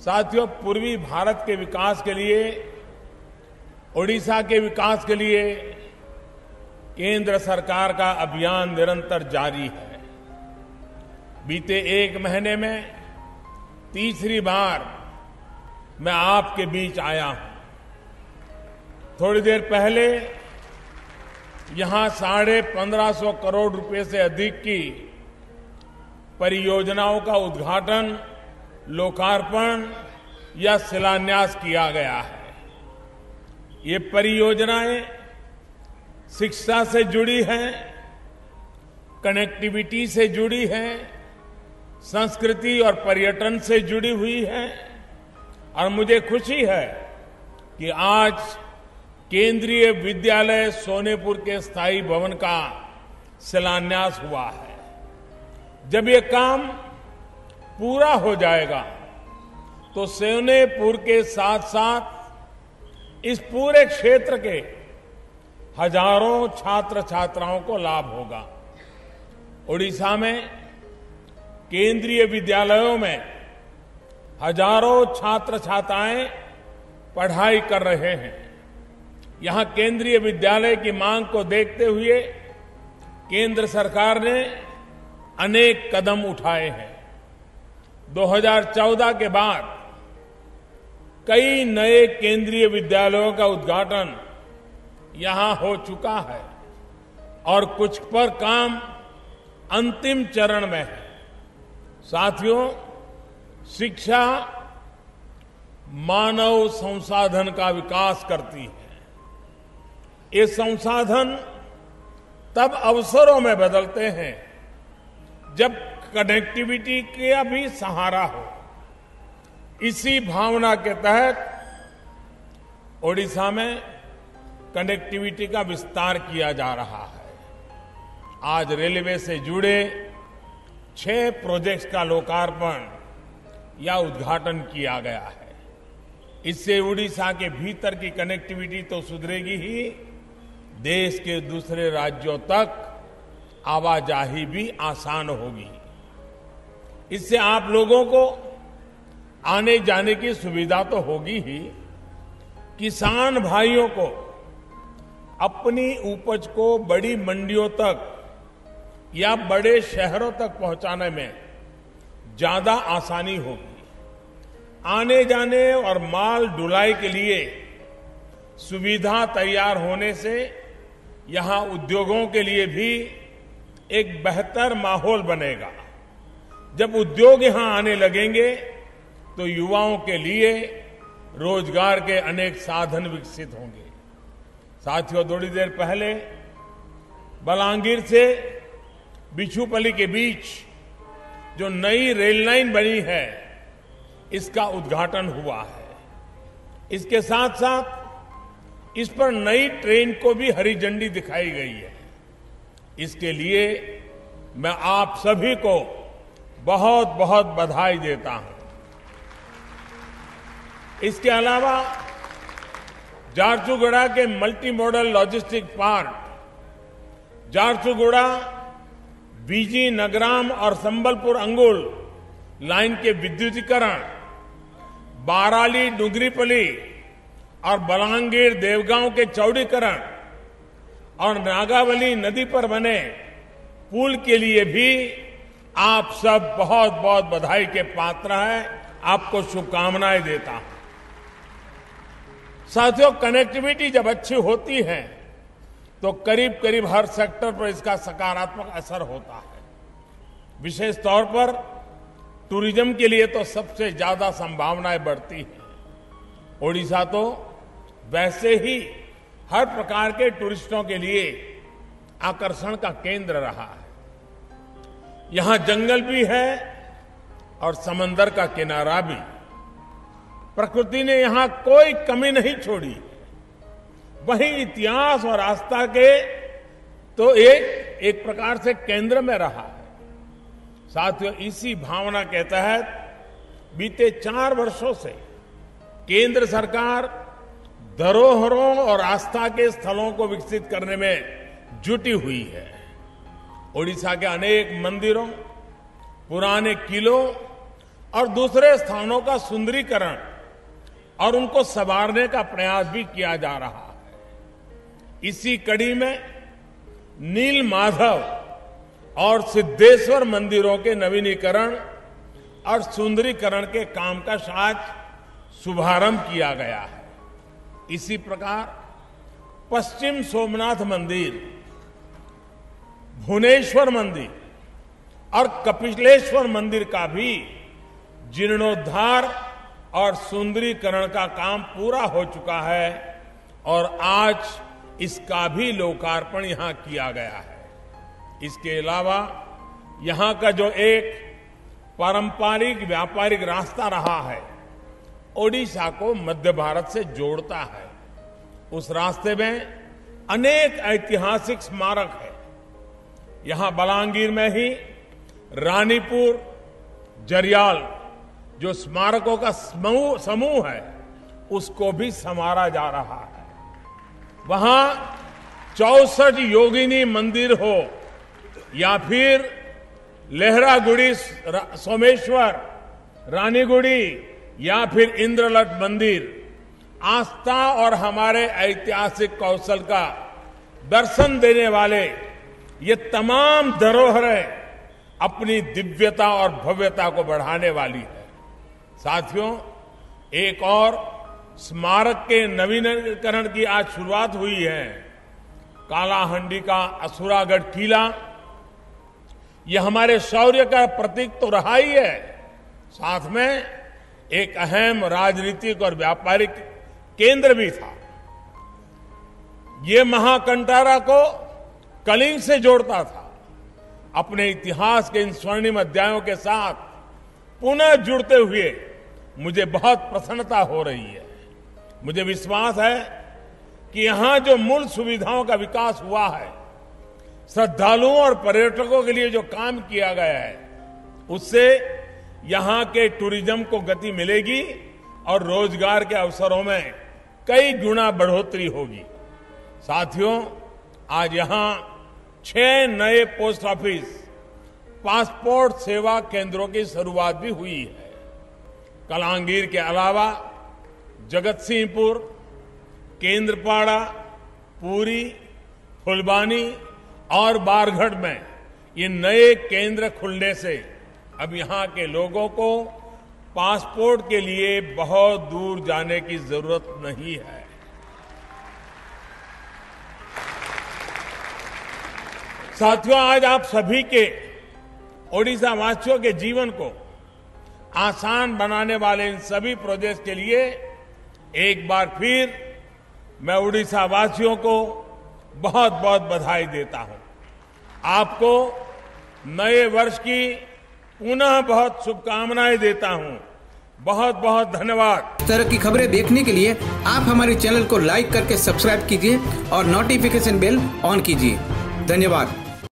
साथियों, पूर्वी भारत के विकास के लिए, ओडिशा के विकास के लिए केंद्र सरकार का अभियान निरंतर जारी है। बीते एक महीने में तीसरी बार मैं आपके बीच आया हूं। थोड़ी देर पहले यहां 1550 करोड़ रुपए से अधिक की परियोजनाओं का उद्घाटन, लोकार्पण या शिलान्यास किया गया है। ये परियोजनाएं शिक्षा से जुड़ी हैं, कनेक्टिविटी से जुड़ी हैं, संस्कृति और पर्यटन से जुड़ी हुई हैं और मुझे खुशी है कि आज केंद्रीय विद्यालय सोनेपुर के स्थायी भवन का शिलान्यास हुआ है। जब ये काम पूरा हो जाएगा तो सोनेपुर के साथ साथ इस पूरे क्षेत्र के हजारों छात्र छात्राओं को लाभ होगा। ओडिशा में केंद्रीय विद्यालयों में हजारों छात्र छात्राएं पढ़ाई कर रहे हैं। यहां केंद्रीय विद्यालय की मांग को देखते हुए केंद्र सरकार ने अनेक कदम उठाए हैं। 2014 के बाद कई नए केंद्रीय विद्यालयों का उद्घाटन यहां हो चुका है और कुछ पर काम अंतिम चरण में है। साथियों, शिक्षा मानव संसाधन का विकास करती है। ये संसाधन तब अवसरों में बदलते हैं जब कनेक्टिविटी का भी सहारा हो। इसी भावना के तहत ओडिशा में कनेक्टिविटी का विस्तार किया जा रहा है। आज रेलवे से जुड़े 6 प्रोजेक्ट्स का लोकार्पण या उद्घाटन किया गया है। इससे ओडिशा के भीतर की कनेक्टिविटी तो सुधरेगी ही, देश के दूसरे राज्यों तक आवाजाही भी आसान होगी। इससे आप लोगों को आने जाने की सुविधा तो होगी ही, किसान भाइयों को अपनी उपज को बड़ी मंडियों तक या बड़े शहरों तक पहुंचाने में ज्यादा आसानी होगी। आने जाने और माल ढुलाई के लिए सुविधा तैयार होने से यहां उद्योगों के लिए भी एक बेहतर माहौल बनेगा। जब उद्योग यहां आने लगेंगे तो युवाओं के लिए रोजगार के अनेक साधन विकसित होंगे। साथियों, थोड़ी देर पहले बलांगीर से बिछुपल्ली के बीच जो नई रेल लाइन बनी है, इसका उद्घाटन हुआ है। इसके साथ साथ इस पर नई ट्रेन को भी हरी झंडी दिखाई गई है। इसके लिए मैं आप सभी को बहुत बहुत बधाई देता हूं। इसके अलावा झारसुगुड़ा के multi modal logistic park, Jharsuguda, बीजी नगराम और संबलपुर अंगुल लाइन के विद्युतीकरण, बाराली डुंगरीपल्ली और बलांगीर देवगांव के चौड़ीकरण और नागावली नदी पर बने पुल के लिए भी आप सब बहुत बहुत बधाई के पात्र हैं। आपको शुभकामनाएं देता हूं। साथियों, कनेक्टिविटी जब अच्छी होती है तो करीब करीब हर सेक्टर पर इसका सकारात्मक असर होता है। विशेष तौर पर टूरिज्म के लिए तो सबसे ज्यादा संभावनाएं बढ़ती हैं। ओडिशा तो वैसे ही हर प्रकार के टूरिस्टों के लिए आकर्षण का केंद्र रहा है। यहां जंगल भी है और समंदर का किनारा भी। प्रकृति ने यहां कोई कमी नहीं छोड़ी। वहीं इतिहास और आस्था के तो एक प्रकार से केंद्र में रहा है। साथियों, इसी भावना के तहत बीते 4 वर्षों से केंद्र सरकार धरोहरों और आस्था के स्थलों को विकसित करने में जुटी हुई है। ओडिशा के अनेक मंदिरों, पुराने किलों और दूसरे स्थानों का सुंदरीकरण और उनको संवारने का प्रयास भी किया जा रहा है। इसी कड़ी में नील माधव और सिद्धेश्वर मंदिरों के नवीनीकरण और सुंदरीकरण के काम का आज शुभारंभ किया गया है। इसी प्रकार पश्चिम सोमनाथ मंदिर, भुवनेश्वर मंदिर और कपिलेश्वर मंदिर का भी जीर्णोद्धार और सुंदरीकरण का काम पूरा हो चुका है और आज इसका भी लोकार्पण यहां किया गया है। इसके अलावा यहां का जो एक पारंपरिक व्यापारिक रास्ता रहा है, ओडिशा को मध्य भारत से जोड़ता है, उस रास्ते में अनेक ऐतिहासिक स्मारक है। यहां बलांगीर में ही रानीपुर जरियाल जो स्मारकों का समूह है, उसको भी संवारा जा रहा है। वहां 64 योगिनी मंदिर हो या फिर लहरागुड़ी सोमेश्वर, रानीगुड़ी या फिर इंद्रलट मंदिर, आस्था और हमारे ऐतिहासिक कौशल का दर्शन देने वाले ये तमाम धरोहरें अपनी दिव्यता और भव्यता को बढ़ाने वाली है। साथियों, एक और स्मारक के नवीनीकरण की आज शुरुआत हुई है। कालाहंडी का असुरागढ़ किला, यह हमारे शौर्य का प्रतीक तो रहा ही है, साथ में एक अहम राजनीतिक और व्यापारिक केंद्र भी था। ये महाकंटारा को कलिंग से जोड़ता था। अपने इतिहास के इन स्वर्णिम अध्यायों के साथ पुनः जुड़ते हुए मुझे बहुत प्रसन्नता हो रही है। मुझे विश्वास है कि यहां जो मूल सुविधाओं का विकास हुआ है, श्रद्धालुओं और पर्यटकों के लिए जो काम किया गया है, उससे यहां के टूरिज्म को गति मिलेगी और रोजगार के अवसरों में कई गुना बढ़ोतरी होगी। साथियों, आज यहां 6 नए पोस्ट ऑफिस पासपोर्ट सेवा केंद्रों की शुरुआत भी हुई है। कलांगीर के अलावा जगतसिंहपुर, केंद्रपाड़ा, पुरी, फुलबानी और बारगढ़ में ये नए केंद्र खुलने से अब यहां के लोगों को पासपोर्ट के लिए बहुत दूर जाने की जरूरत नहीं है। साथियों, आज आप सभी के, ओडिशा वासियों के जीवन को आसान बनाने वाले इन सभी प्रोजेक्ट के लिए एक बार फिर मैं ओडिशा वासियों को बहुत बहुत बधाई देता हूं। आपको नए वर्ष की पुनः बहुत शुभकामनाएं देता हूं। बहुत बहुत धन्यवाद। इस तरह की खबरें देखने के लिए आप हमारे चैनल को लाइक करके सब्सक्राइब कीजिए और नोटिफिकेशन बेल ऑन कीजिए। धन्यवाद।